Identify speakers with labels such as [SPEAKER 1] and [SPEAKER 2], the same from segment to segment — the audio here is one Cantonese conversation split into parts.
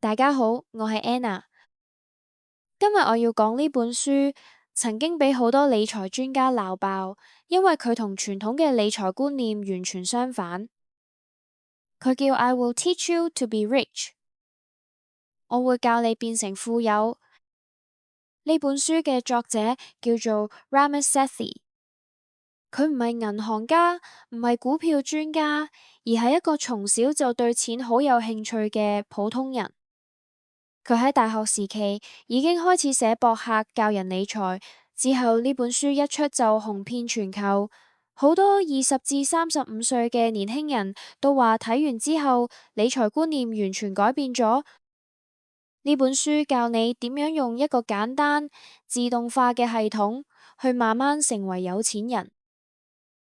[SPEAKER 1] 大家好，我係 Anna。今日我要講呢本書，曾經俾好多理財專家鬧爆，因為佢同傳統嘅理財觀念完全相反。佢叫 I will teach you to be rich， 我會教你變成富有。呢本書嘅作者叫做 Ramit Sethi， 佢唔係銀行家，唔係股票專家，而係一個從小就對錢好有興趣嘅普通人。佢喺大學時期已經開始寫博客教人理財，之後呢本書一出就紅遍全球，好多20至35歲嘅年輕人都話睇完之後理財觀念完全改變咗。呢本書教你點樣用一個簡單自動化嘅系統去慢慢成為有錢人。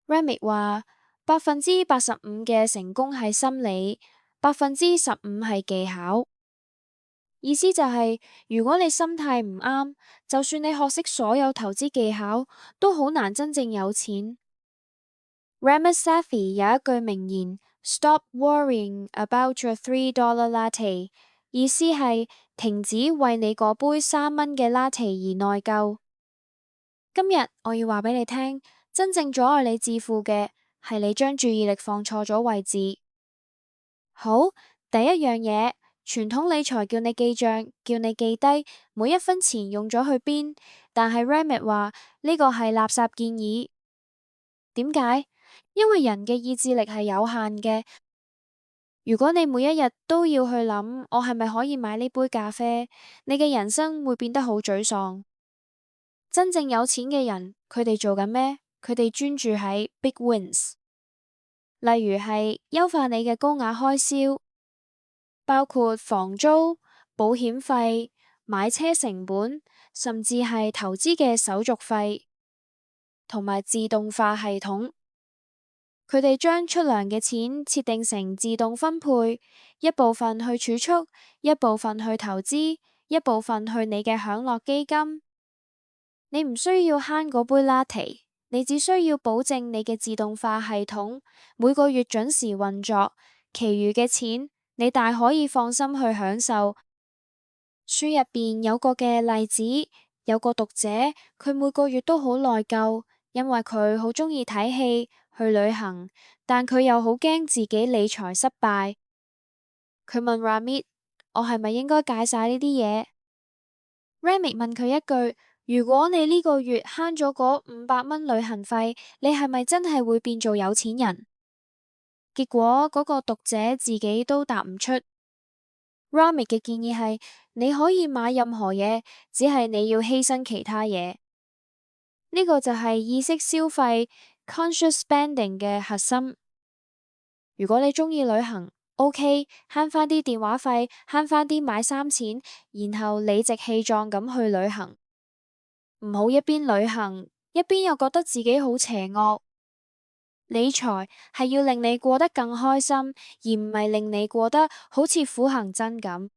[SPEAKER 1] Ramit 話85%嘅成功係心理，15%係技巧。意思就係，如果你心態唔啱，就算你學識所有投資技巧，都好難真正有錢。Ramit Sethi 有一句名言：Stop worrying about your $3 latte， 意思係停止為你嗰杯3蚊嘅 latte 而內疚。今日我要話俾你聽，真正阻礙你致富嘅係你將注意力放錯咗位置。好，第一樣嘢。傳統理財叫你記賬，叫你記低每一分錢用咗去邊，但係 Ramit 話呢個係垃圾建議。點解？因為人嘅意志力係有限嘅。如果你每一日都要去諗我係咪可以買呢杯咖啡，你嘅人生會變得好沮喪。真正有錢嘅人，佢哋做緊咩？佢哋專注喺 big wins， 例如係優化你嘅高額開銷。包括房租、保險費、買車成本，甚至係投資嘅手續費，同埋自動化系統。佢哋將出糧嘅錢設定成自動分配，一部分去儲蓄，一部分去投資，一部分去你嘅享樂基金。你唔需要慳嗰杯 latte， 你只需要保證你嘅自動化系統每個月準時運作，其餘嘅錢，你大可以放心去享受。書入邊有個嘅例子，有個讀者佢每個月都好內疚，因為佢好鍾意睇戲、去旅行，但佢又好驚自己理財失敗。佢問 Ramit：我係咪應該戒晒呢啲嘢？Ramit 問佢一句：如果你呢個月慳咗嗰500蚊旅行費，你係咪真係會變做有錢人？結果嗰個讀者自己都答唔出。Ramit 嘅建議係，你可以買任何嘢，只係你要犧牲其他嘢。呢個就係意識消費 conscious spending 嘅核心。如果你鍾意旅行，OK， 慳返啲電話費，慳返啲買衫錢，然後理直氣壯咁去旅行。唔好一邊旅行，一邊又覺得自己好邪惡。理財係要令你過得更開心，而唔係令你過得好似苦行僧咁。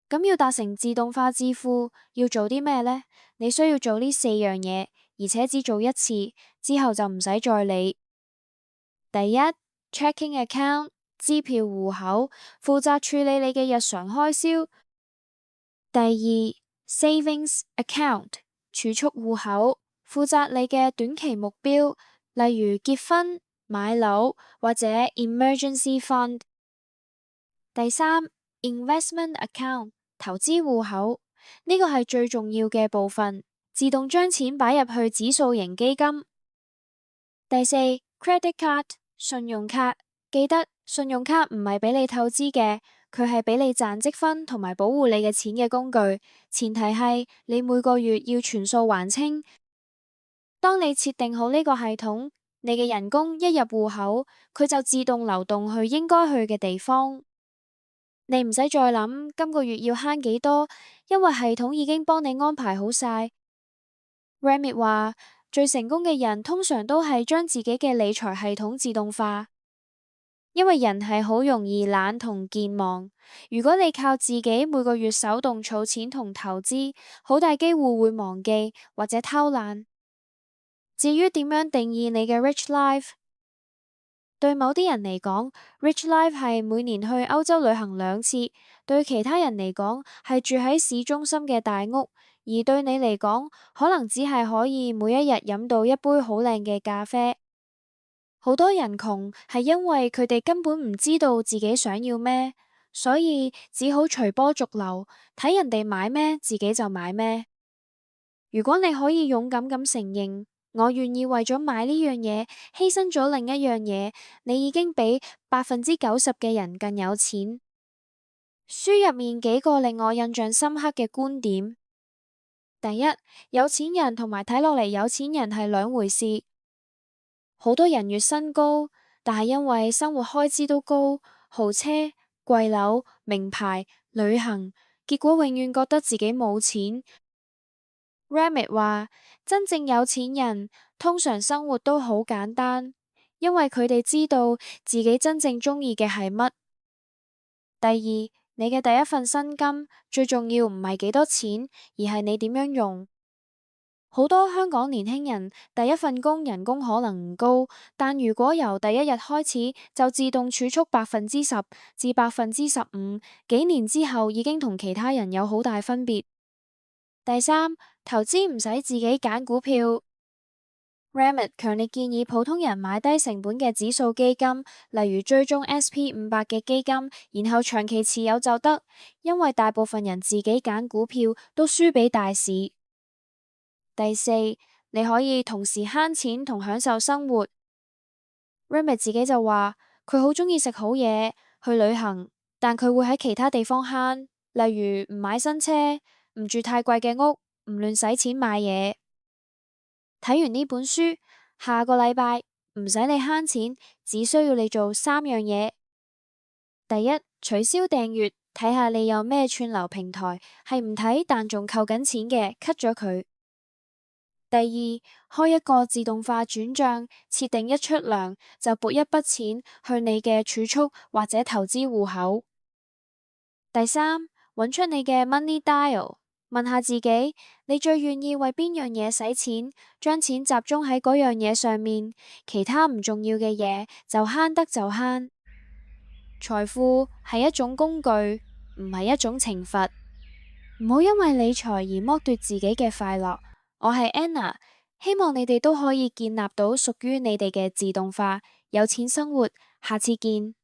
[SPEAKER 1] 咁要達成自動化致富，要做啲咩呢？你需要做呢4樣嘢，而且只做一次，之後就唔使再理。第一，checking account 支票戶口，負責處理你嘅日常開銷。第二，savings account 儲蓄戶口，負責你嘅短期目標。例如結婚、買樓或者 emergency fund。第三，investment account 投資戶口，呢個係最重要嘅部分，自動將錢擺入去指數型基金。第四，credit card 信用卡，記得信用卡唔係俾你透支嘅，佢係俾你賺積分同埋保護你嘅錢嘅工具，前提係你每個月要全數還清。當你設定好呢個系統，你嘅人工一入戶口，佢就自動流動去應該去嘅地方。你唔使再諗今個月要慳幾多，因為系統已經幫你安排好晒。Ramit 話，最成功嘅人通常都係將自己嘅理財系統自動化，因為人係好容易懶同健忘。如果你靠自己每個月手動儲錢同投資，好大機會會忘記或者偷懶。至於點樣定義你嘅 rich life，對某啲人嚟講，Rich Life 係每年去歐洲旅行2次；對其他人嚟講，係住喺市中心嘅大屋；而對你嚟講，可能只係可以每一日飲到一杯好靚嘅咖啡。好多人窮係因為佢哋根本唔知道自己想要咩，所以只好隨波逐流，睇人哋買咩，自己就買咩。如果你可以勇敢咁承認，我願意為咗買呢樣嘢犧牲咗另一樣嘢，你已經比90%嘅人更有錢。書入面幾個令我印象深刻嘅觀點：第一，有錢人同埋睇落嚟有錢人係兩回事。好多人月薪高，但係因為生活開支都高，豪車、貴樓、名牌、旅行，結果永遠覺得自己冇錢。Ramit 話，真正有錢人通常生活都好簡單，因為佢哋知道自己真正鍾意嘅係乜。第二，你嘅第一份薪金最重要唔係幾多錢，而係你點樣用。好多香港年輕人第一份工人工可能唔高，但如果由第一日開始就自動儲蓄10%至15%，幾年之後已經同其他人有好大分別。第三，投資唔使自己揀股票。Ramit 強烈建議普通人買低成本嘅指數基金，例如追蹤 SP500嘅基金，然後長期持有就得，因為大部分人自己揀股票都輸俾大市。第四，你可以同時慳錢同享受生活。Ramit 自己就話佢好鍾意食好嘢，去旅行，但佢會喺其他地方慳，例如唔買新車，唔住太貴嘅屋，唔亂使錢買嘢。睇完呢本書，下個禮拜唔使你慳錢，只需要你做3樣嘢。第一，取消訂閱，睇下你有咩串流平台係唔睇但仲扣緊錢嘅，cut 咗佢。第二，開一個自動化轉賬，設定一出糧就撥一筆錢去你嘅儲蓄或者投資戶口。第三，揾出你嘅 Money Dial，問下自己，你最願意為邊樣嘢使錢，將錢集中喺嗰樣嘢上面，其他唔重要嘅嘢就慳得就慳。財富係一種工具，唔係一種懲罰。唔好因為理財而剝奪自己嘅快樂。我係 Anna，希望你哋都可以建立到屬於你哋嘅自動化有錢生活。下次見。